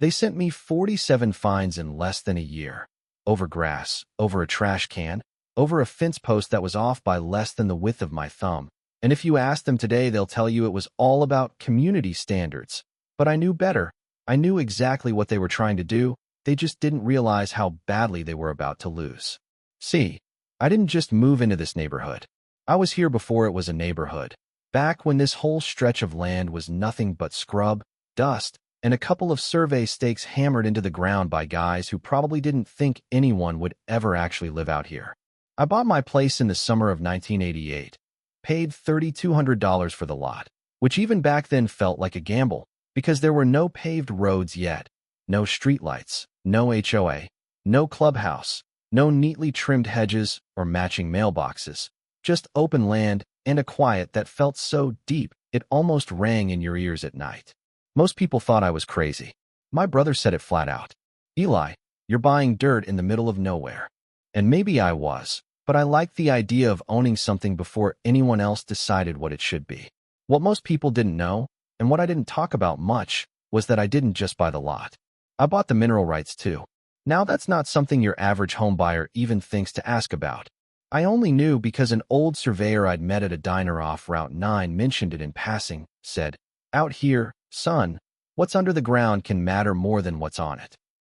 They sent me 47 fines in less than a year. Over grass, over a trash can, over a fence post that was off by less than the width of my thumb. And if you ask them today, they'll tell you it was all about community standards. But I knew better. I knew exactly what they were trying to do. They just didn't realize how badly they were about to lose. See, I didn't just move into this neighborhood. I was here before it was a neighborhood. Back when this whole stretch of land was nothing but scrub, dust, and a couple of survey stakes hammered into the ground by guys who probably didn't think anyone would ever actually live out here. I bought my place in the summer of 1988, paid $3,200 for the lot, which even back then felt like a gamble, because there were no paved roads yet, no streetlights, no HOA, no clubhouse, no neatly trimmed hedges or matching mailboxes, just open land and a quiet that felt so deep it almost rang in your ears at night. Most people thought I was crazy. My brother said it flat out. "Eli, you're buying dirt in the middle of nowhere." And maybe I was, but I liked the idea of owning something before anyone else decided what it should be. What most people didn't know, and what I didn't talk about much, was that I didn't just buy the lot. I bought the mineral rights too. Now that's not something your average homebuyer even thinks to ask about. I only knew because an old surveyor I'd met at a diner off Route 9 mentioned it in passing, said, "Out here, son, what's under the ground can matter more than what's on it."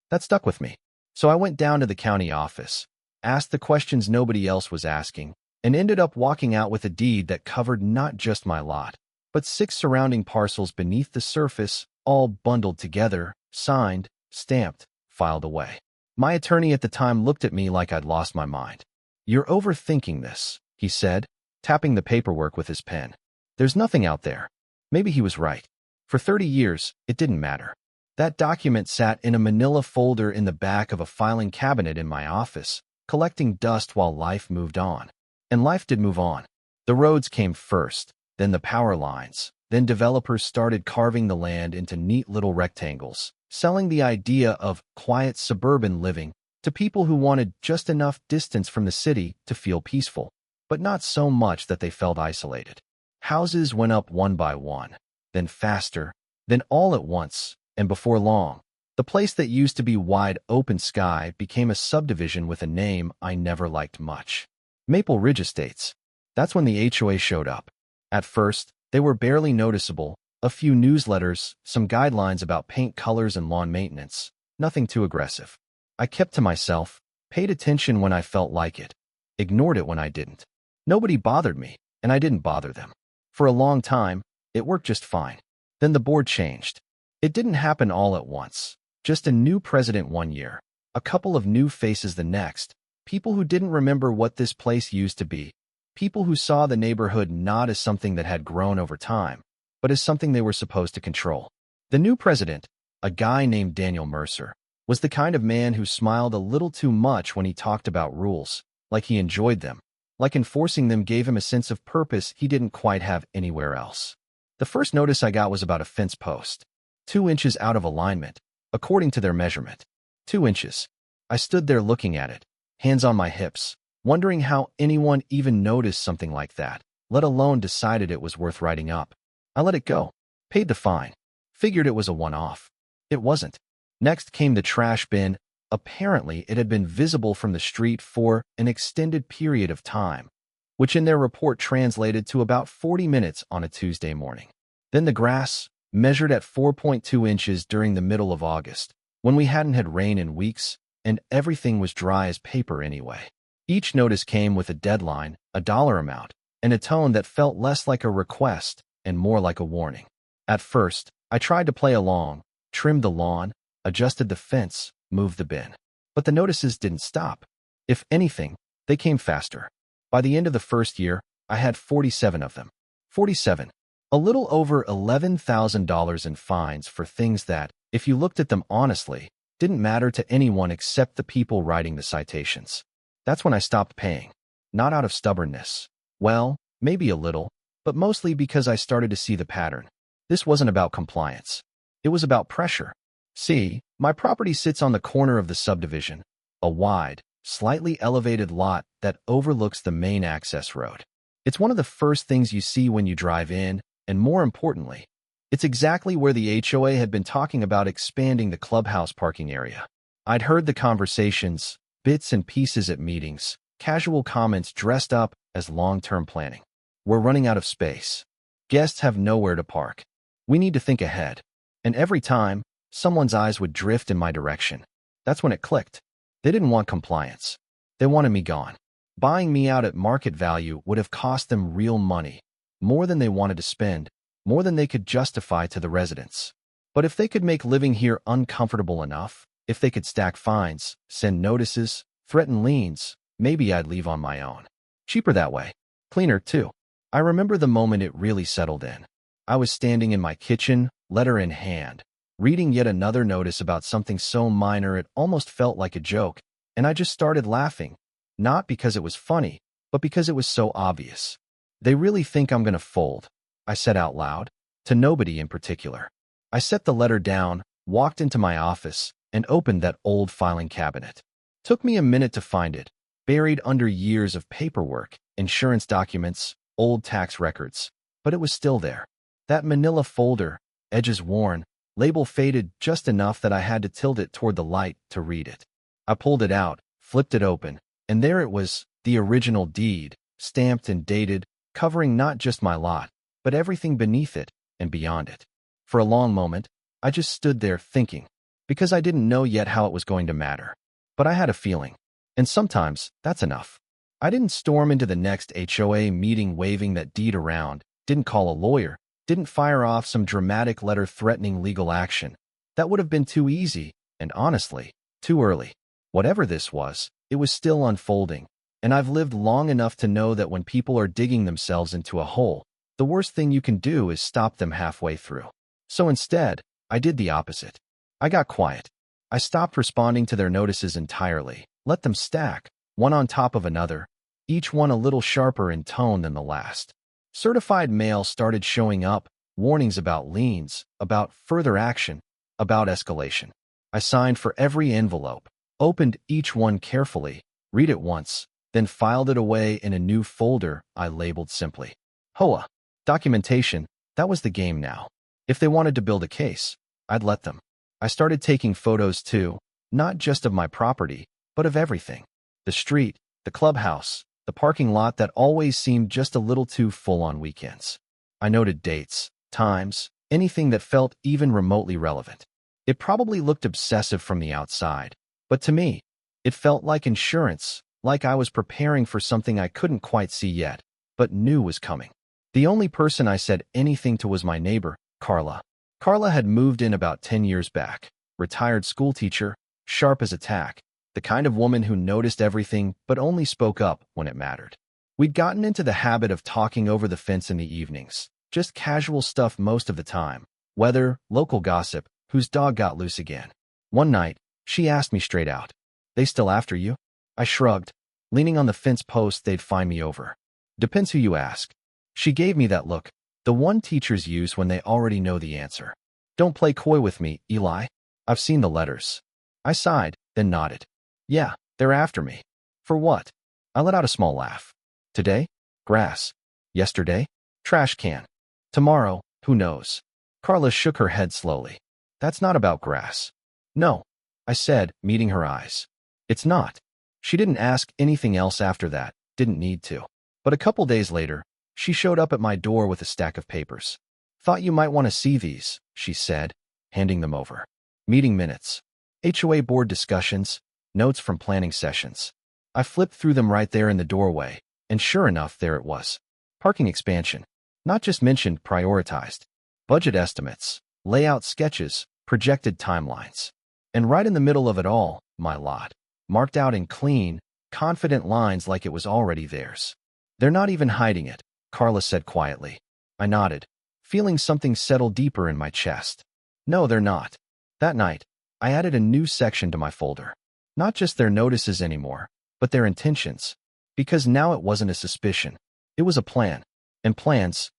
That stuck with me. So I went down to the county office, asked the questions nobody else was asking, and ended up walking out with a deed that covered not just my lot, but 6 surrounding parcels beneath the surface, all bundled together, signed, stamped, filed away. My attorney at the time looked at me like I'd lost my mind. "You're overthinking this," he said, tapping the paperwork with his pen. "There's nothing out there." Maybe he was right. For 30 years, it didn't matter. That document sat in a manila folder in the back of a filing cabinet in my office, collecting dust while life moved on. And life did move on. The roads came first, then the power lines, then developers started carving the land into neat little rectangles, selling the idea of quiet suburban living to people who wanted just enough distance from the city to feel peaceful, but not so much that they felt isolated. Houses went up one by one, then faster, then all at once, and before long, the place that used to be wide open sky became a subdivision with a name I never liked much. Maple Ridge Estates. That's when the HOA showed up. At first, they were barely noticeable, a few newsletters, some guidelines about paint colors and lawn maintenance, nothing too aggressive. I kept to myself, paid attention when I felt like it, ignored it when I didn't. Nobody bothered me, and I didn't bother them. For a long time, it worked just fine. Then the board changed. It didn't happen all at once. Just a new president one year, a couple of new faces the next, people who didn't remember what this place used to be, people who saw the neighborhood not as something that had grown over time, but as something they were supposed to control. The new president, a guy named Daniel Mercer, was the kind of man who smiled a little too much when he talked about rules, like he enjoyed them, like enforcing them gave him a sense of purpose he didn't quite have anywhere else. The first notice I got was about a fence post, 2 inches out of alignment, according to their measurement. 2 inches. I stood there looking at it, hands on my hips, wondering how anyone even noticed something like that, let alone decided it was worth writing up. I let it go, paid the fine, figured it was a one-off. It wasn't. Next came the trash bin. Apparently, it had been visible from the street for an extended period of time, which in their report translated to about 40 minutes on a Tuesday morning. Then the grass, measured at 4.2 inches during the middle of August, when we hadn't had rain in weeks, and everything was dry as paper anyway. Each notice came with a deadline, a dollar amount, and a tone that felt less like a request and more like a warning. At first, I tried to play along, trimmed the lawn, adjusted the fence, moved the bin. But the notices didn't stop. If anything, they came faster. By the end of the first year, I had 47 of them. 47. A little over $11,000 in fines for things that, if you looked at them honestly, didn't matter to anyone except the people writing the citations. That's when I stopped paying. Not out of stubbornness. Well, maybe a little, but mostly because I started to see the pattern. This wasn't about compliance. It was about pressure. See, my property sits on the corner of the subdivision, a wide, slightly elevated lot that overlooks the main access road. It's one of the first things you see when you drive in, and more importantly, It's exactly where the HOA had been talking about expanding the clubhouse parking area. I'd heard the conversations, bits and pieces at meetings, casual comments dressed up as long-term planning. We're running out of space. Guests have nowhere to park. We need to think ahead. And every time, someone's eyes would drift in my direction. That's when it clicked. They didn't want compliance. They wanted me gone. Buying me out at market value would have cost them real money, more than they wanted to spend, more than they could justify to the residents. But if they could make living here uncomfortable enough, if they could stack fines, send notices, threaten liens, maybe I'd leave on my own. Cheaper that way. Cleaner, too. I remember the moment it really settled in. I was standing in my kitchen, letter in hand, reading yet another notice about something so minor it almost felt like a joke, and I just started laughing, not because it was funny, but because it was so obvious. They really think I'm gonna fold, I said out loud, to nobody in particular. I set the letter down, walked into my office, and opened that old filing cabinet. Took me a minute to find it, buried under years of paperwork, insurance documents, old tax records, but it was still there. That manila folder, edges worn, label faded just enough that I had to tilt it toward the light to read it. I pulled it out, flipped it open, and there it was, the original deed, stamped and dated, covering not just my lot, but everything beneath it and beyond it. For a long moment, I just stood there thinking, because I didn't know yet how it was going to matter. But I had a feeling, and sometimes that's enough. I didn't storm into the next HOA meeting waving that deed around, didn't call a lawyer, didn't fire off some dramatic letter threatening legal action. That would have been too easy, and honestly, too early. Whatever this was, it was still unfolding, and I've lived long enough to know that when people are digging themselves into a hole, the worst thing you can do is stop them halfway through. So instead, I did the opposite. I got quiet. I stopped responding to their notices entirely, let them stack, one on top of another, each one a little sharper in tone than the last. Certified mail started showing up, warnings about liens, about further action, about escalation. I signed for every envelope, opened each one carefully, read it once, then filed it away in a new folder I labeled simply HOA. Documentation, that was the game now. If they wanted to build a case, I'd let them. I started taking photos too, not just of my property, but of everything. The street, the clubhouse, the parking lot that always seemed just a little too full on weekends. I noted dates, times, anything that felt even remotely relevant. It probably looked obsessive from the outside, but to me, it felt like insurance, like I was preparing for something I couldn't quite see yet, but knew was coming. The only person I said anything to was my neighbor, Carla. Carla had moved in about 10 years back, retired schoolteacher, sharp as a tack, the kind of woman who noticed everything but only spoke up when it mattered. We'd gotten into the habit of talking over the fence in the evenings, just casual stuff most of the time, weather, local gossip, whose dog got loose again. One night, she asked me straight out, "They still after you?" I shrugged, leaning on the fence post they'd find me over. Depends who you ask. She gave me that look, the one teachers use when they already know the answer. Don't play coy with me, Eli. I've seen the letters. I sighed, then nodded. Yeah, they're after me. For what? I let out a small laugh. Today? Grass. Yesterday? Trash can. Tomorrow? Who knows? Carla shook her head slowly. That's not about grass. No, I said, meeting her eyes. It's not. She didn't ask anything else after that, didn't need to. But a couple days later, she showed up at my door with a stack of papers. Thought you might want to see these, she said, handing them over. Meeting minutes. HOA board discussions, notes from planning sessions. I flipped through them right there in the doorway, and sure enough, there it was. Parking expansion. Not just mentioned, prioritized. Budget estimates, layout sketches, projected timelines. And right in the middle of it all, my lot. Marked out in clean, confident lines like it was already theirs. They're not even hiding it, Carla said quietly. I nodded, feeling something settle deeper in my chest. No, they're not. That night, I added a new section to my folder. Not just their notices anymore, but their intentions. Because now it wasn't a suspicion. It was a plan. And plans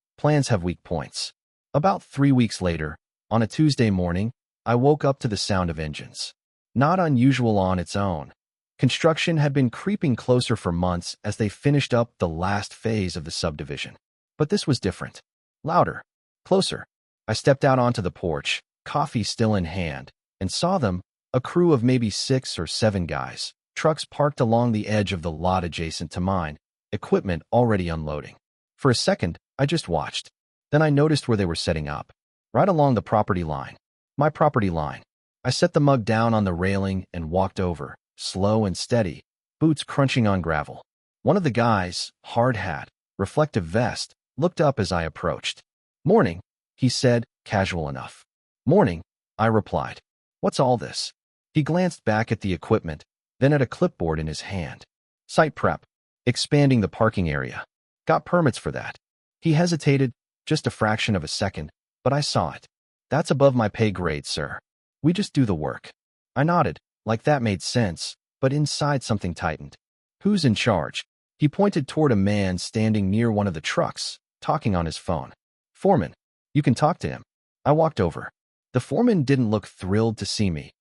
have weak points. About 3 weeks later, on a Tuesday morning, I woke up to the sound of engines. Not unusual on its own. Construction had been creeping closer for months as they finished up the last phase of the subdivision. But this was different. Louder. Closer. I stepped out onto the porch, coffee still in hand, and saw them, a crew of maybe 6 or 7 guys, trucks parked along the edge of the lot adjacent to mine, equipment already unloading. For a second, I just watched. Then I noticed where they were setting up. Right along the property line. My property line. I set the mug down on the railing and walked over, slow and steady, boots crunching on gravel. One of the guys, hard hat, reflective vest, looked up as I approached. "Morning," he said, casual enough. "Morning," I replied. "What's all this?" He glanced back at the equipment, then at a clipboard in his hand. "Site prep. Expanding the parking area. Got permits for that." He hesitated, just a fraction of a second, but I saw it. "That's above my pay grade, sir. We just do the work." I nodded, like that made sense, but inside something tightened. "Who's in charge?" He pointed toward a man standing near one of the trucks, talking on his phone. "Foreman. You can talk to him." I walked over. The foreman didn't look thrilled to see me.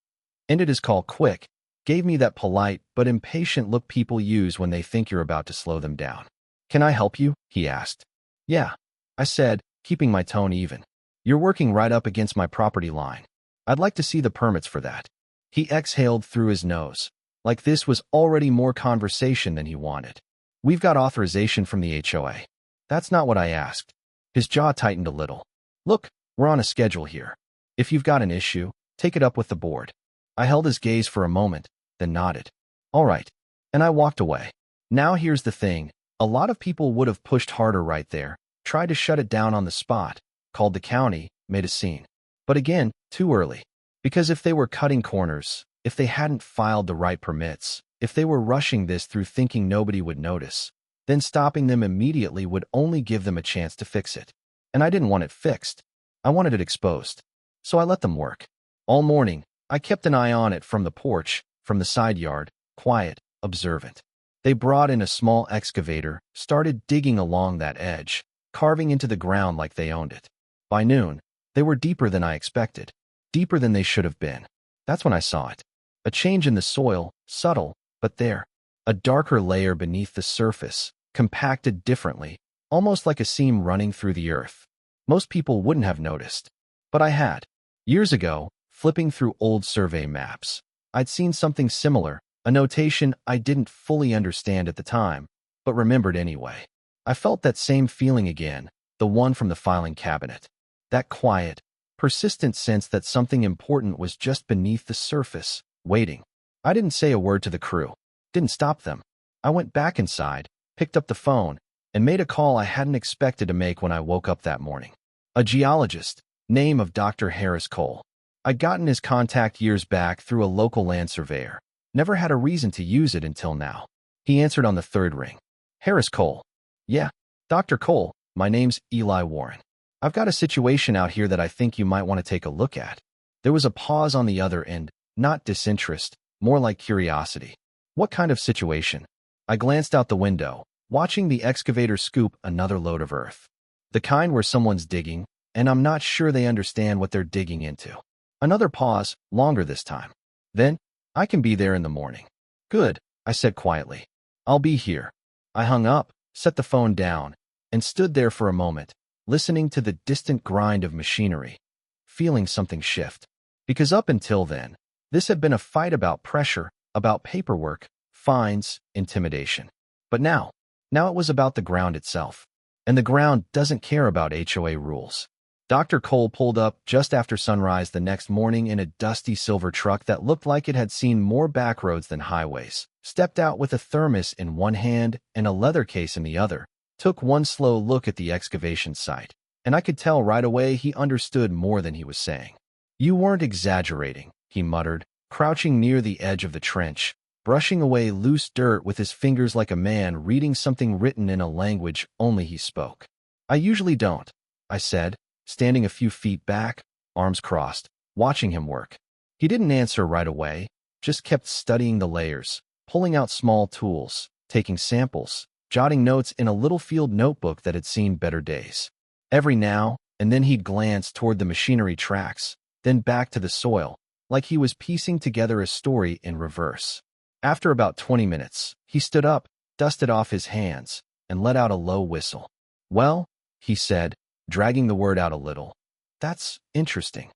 Ended his call quick, gave me that polite but impatient look people use when they think you're about to slow them down. "Can I help you?" he asked. "Yeah," I said, keeping my tone even. "You're working right up against my property line. I'd like to see the permits for that." He exhaled through his nose, like this was already more conversation than he wanted. "We've got authorization from the HOA." "That's not what I asked." His jaw tightened a little. "Look, we're on a schedule here. If you've got an issue, take it up with the board." I held his gaze for a moment, then nodded. "All right." And I walked away. Now here's the thing. A lot of people would have pushed harder right there, tried to shut it down on the spot, called the county, made a scene. But again, too early. Because if they were cutting corners, if they hadn't filed the right permits, if they were rushing this through thinking nobody would notice, then stopping them immediately would only give them a chance to fix it. And I didn't want it fixed. I wanted it exposed. So I let them work. All morning, I kept an eye on it from the porch, from the side yard, quiet, observant. They brought in a small excavator, started digging along that edge, carving into the ground like they owned it. By noon, they were deeper than I expected, deeper than they should have been. That's when I saw it. A change in the soil, subtle, but there. A darker layer beneath the surface, compacted differently, almost like a seam running through the earth. Most people wouldn't have noticed. But I had. Years ago, flipping through old survey maps, I'd seen something similar, a notation I didn't fully understand at the time, but remembered anyway. I felt that same feeling again, the one from the filing cabinet. That quiet, persistent sense that something important was just beneath the surface, waiting. I didn't say a word to the crew. Didn't stop them. I went back inside, picked up the phone, and made a call I hadn't expected to make when I woke up that morning. A geologist, name of Dr. Harris Cole. I'd gotten his contact years back through a local land surveyor. Never had a reason to use it until now. He answered on the third ring. "Harris Cole." "Yeah, Dr. Cole, my name's Eli Warren. I've got a situation out here that I think you might want to take a look at." There was a pause on the other end, not disinterest, more like curiosity. "What kind of situation?" I glanced out the window, watching the excavator scoop another load of earth. The kind where someone's digging, and I'm not sure they understand what they're digging into. Another pause, longer this time. Then, "I can be there in the morning." "Good," I said quietly. "I'll be here." I hung up, set the phone down, and stood there for a moment, listening to the distant grind of machinery, feeling something shift. Because up until then, this had been a fight about pressure, about paperwork, fines, intimidation. But now it was about the ground itself. And the ground doesn't care about HOA rules. Dr. Cole pulled up just after sunrise the next morning in a dusty silver truck that looked like it had seen more back roads than highways, stepped out with a thermos in one hand and a leather case in the other, took one slow look at the excavation site, and I could tell right away he understood more than he was saying. "You weren't exaggerating," he muttered, crouching near the edge of the trench, brushing away loose dirt with his fingers like a man reading something written in a language only he spoke. "I usually don't," I said, standing a few feet back, arms crossed, watching him work. He didn't answer right away, just kept studying the layers, pulling out small tools, taking samples, jotting notes in a little field notebook that had seen better days. Every now and then he'd glance toward the machinery tracks, then back to the soil, like he was piecing together a story in reverse. After about 20 minutes, he stood up, dusted off his hands, and let out a low whistle. "Well," he said, dragging the word out a little, That's interesting.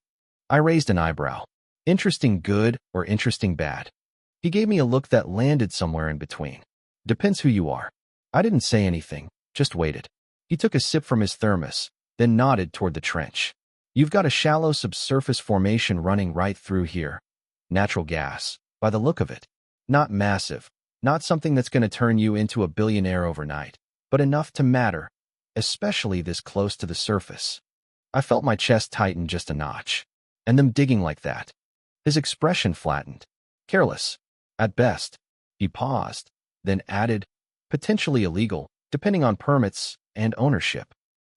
I raised an eyebrow. Interesting good or interesting bad? He gave me a look that landed somewhere in between. Depends who you are. I didn't say anything, just waited. He took a sip from his thermos, then nodded toward the trench. You've got a shallow subsurface formation running right through here. Natural gas, by the look of it. Not massive, not something that's going to turn you into a billionaire overnight, but enough to matter, especially this close to the surface. I felt my chest tighten just a notch. And them digging like that. His expression flattened. Careless, at best. He paused, then added, potentially illegal, depending on permits and ownership.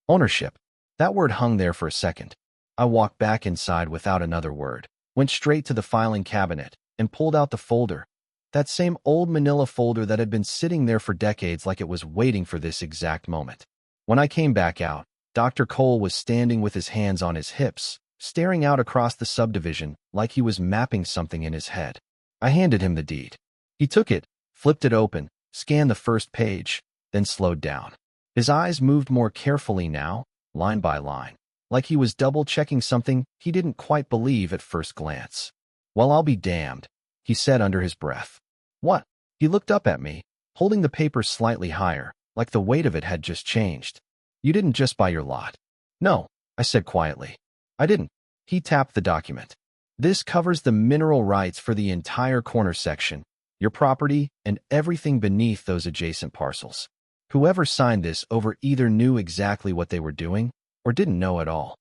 Ownership. That word hung there for a second. I walked back inside without another word, went straight to the filing cabinet, and pulled out the folder. That same old manila folder that had been sitting there for decades like it was waiting for this exact moment. When I came back out, Dr. Cole was standing with his hands on his hips, staring out across the subdivision like he was mapping something in his head. I handed him the deed. He took it, flipped it open, scanned the first page, then slowed down. His eyes moved more carefully now, line by line, like he was double-checking something he didn't quite believe at first glance. Well, I'll be damned, he said under his breath. What? He looked up at me, holding the paper slightly higher, like the weight of it had just changed. You didn't just buy your lot. No, I said quietly. I didn't. He tapped the document. This covers the mineral rights for the entire corner section, your property, and everything beneath those adjacent parcels. Whoever signed this over either knew exactly what they were doing or didn't know at all.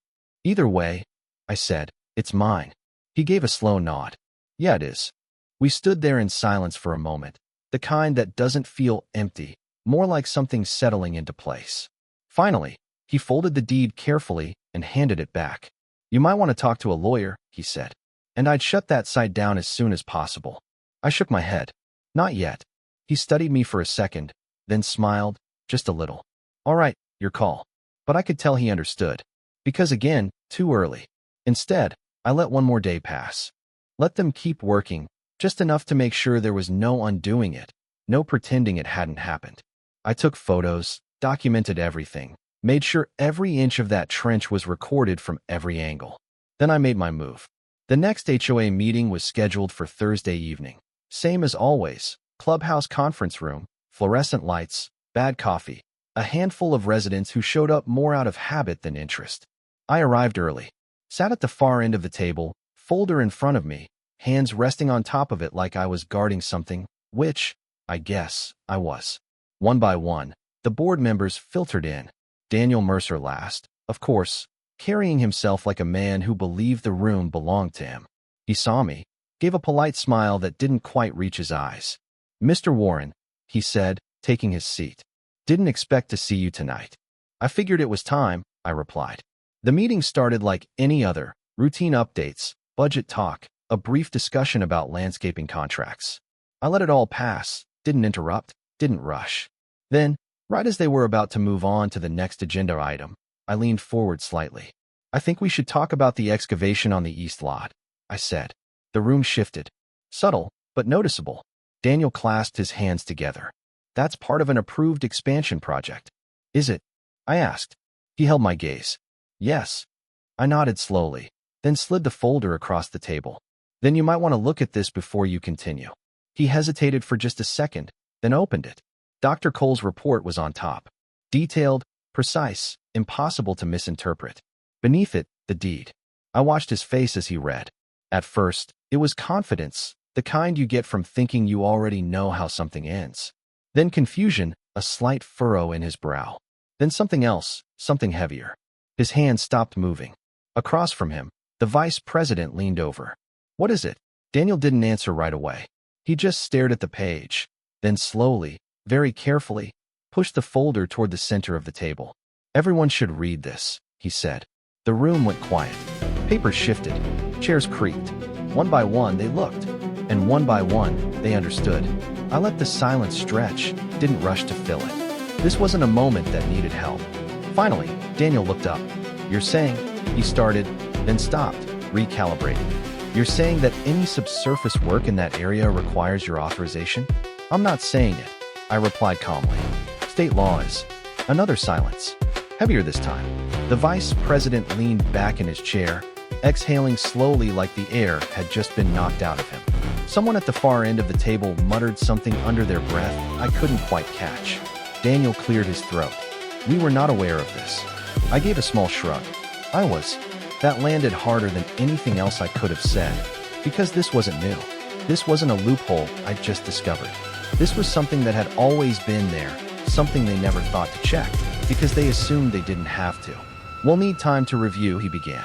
Either way, I said, it's mine. He gave a slow nod. Yeah, it is. We stood there in silence for a moment, the kind that doesn't feel empty, more like something settling into place. Finally, he folded the deed carefully and handed it back. You might want to talk to a lawyer, he said. And I'd shut that side down as soon as possible. I shook my head. Not yet. He studied me for a second, then smiled, just a little. All right, your call. But I could tell he understood. Because again, too early. Instead, I let one more day pass. Let them keep working, just enough to make sure there was no undoing it, no pretending it hadn't happened. I took photos, documented everything, made sure every inch of that trench was recorded from every angle. Then I made my move. The next HOA meeting was scheduled for Thursday evening. Same as always, clubhouse conference room, fluorescent lights, bad coffee, a handful of residents who showed up more out of habit than interest. I arrived early, sat at the far end of the table, folder in front of me, hands resting on top of it like I was guarding something, which, I guess, I was. One by one, the board members filtered in. Daniel Mercer last, of course, carrying himself like a man who believed the room belonged to him. He saw me, gave a polite smile that didn't quite reach his eyes. Mr. Warren, he said, taking his seat. Didn't expect to see you tonight. I figured it was time, I replied. The meeting started like any other, routine updates, budget talk, a brief discussion about landscaping contracts. I let it all pass, didn't interrupt, didn't rush. Then, right as they were about to move on to the next agenda item, I leaned forward slightly. I think we should talk about the excavation on the east lot, I said. The room shifted. Subtle, but noticeable. Daniel clasped his hands together. That's part of an approved expansion project. Is it? I asked. He held my gaze. Yes. I nodded slowly, then slid the folder across the table. Then you might want to look at this before you continue. He hesitated for just a second, then opened it. Dr. Cole's report was on top. Detailed, precise, impossible to misinterpret. Beneath it, the deed. I watched his face as he read. At first, it was confidence, the kind you get from thinking you already know how something ends. Then confusion, a slight furrow in his brow. Then something else, something heavier. His hand stopped moving. Across from him, the vice president leaned over. What is it? Daniel didn't answer right away. He just stared at the page, then slowly, very carefully, pushed the folder toward the center of the table. Everyone should read this, he said. The room went quiet. Papers shifted. Chairs creaked. One by one, they looked. And one by one, they understood. I let the silence stretch, didn't rush to fill it. This wasn't a moment that needed help. Finally, Daniel looked up. You're saying, he started, then stopped, recalibrating. You're saying that any subsurface work in that area requires your authorization? I'm not saying it, I replied calmly. State law is. Another silence. Heavier this time. The vice president leaned back in his chair, exhaling slowly like the air had just been knocked out of him. Someone at the far end of the table muttered something under their breath I couldn't quite catch. Daniel cleared his throat. We were not aware of this. I gave a small shrug. I was. That landed harder than anything else I could have said, because this wasn't new. This wasn't a loophole I'd just discovered. This was something that had always been there, something they never thought to check, because they assumed they didn't have to. We'll need time to review, he began.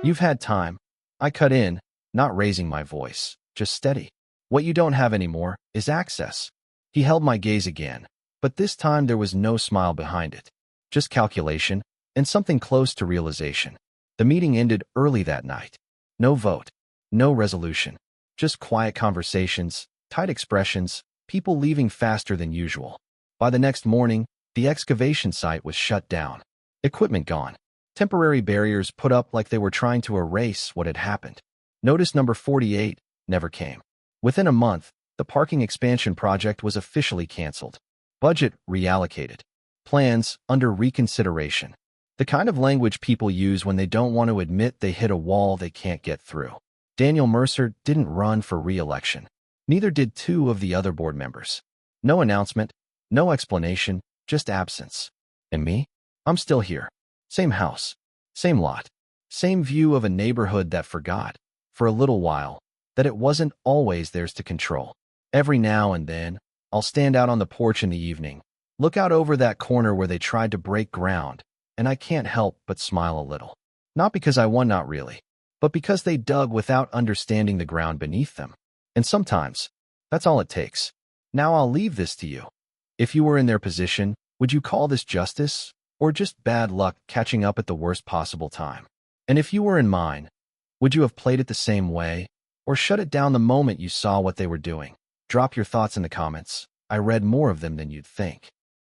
You've had time. I cut in, not raising my voice, just steady. What you don't have anymore is access. He held my gaze again, but this time there was no smile behind it. Just calculation, and something close to realization. The meeting ended early that night. No vote, no resolution, just quiet conversations, tight expressions, people leaving faster than usual. By the next morning, the excavation site was shut down. Equipment gone. Temporary barriers put up like they were trying to erase what had happened. Notice number 48 never came. Within a month, the parking expansion project was officially canceled. Budget reallocated. Plans under reconsideration. The kind of language people use when they don't want to admit they hit a wall they can't get through. Daniel Mercer didn't run for re-election. Neither did two of the other board members. No announcement, no explanation, just absence. And me? I'm still here. Same house, same lot, same view of a neighborhood that forgot, for a little while, that it wasn't always theirs to control. Every now and then, I'll stand out on the porch in the evening, look out over that corner where they tried to break ground, and I can't help but smile a little. Not because I won, not really, but because they dug without understanding the ground beneath them. And sometimes, that's all it takes. Now I'll leave this to you. If you were in their position, would you call this justice, or just bad luck catching up at the worst possible time? And if you were in mine, would you have played it the same way, or shut it down the moment you saw what they were doing? Drop your thoughts in the comments. I read more of them than you'd think.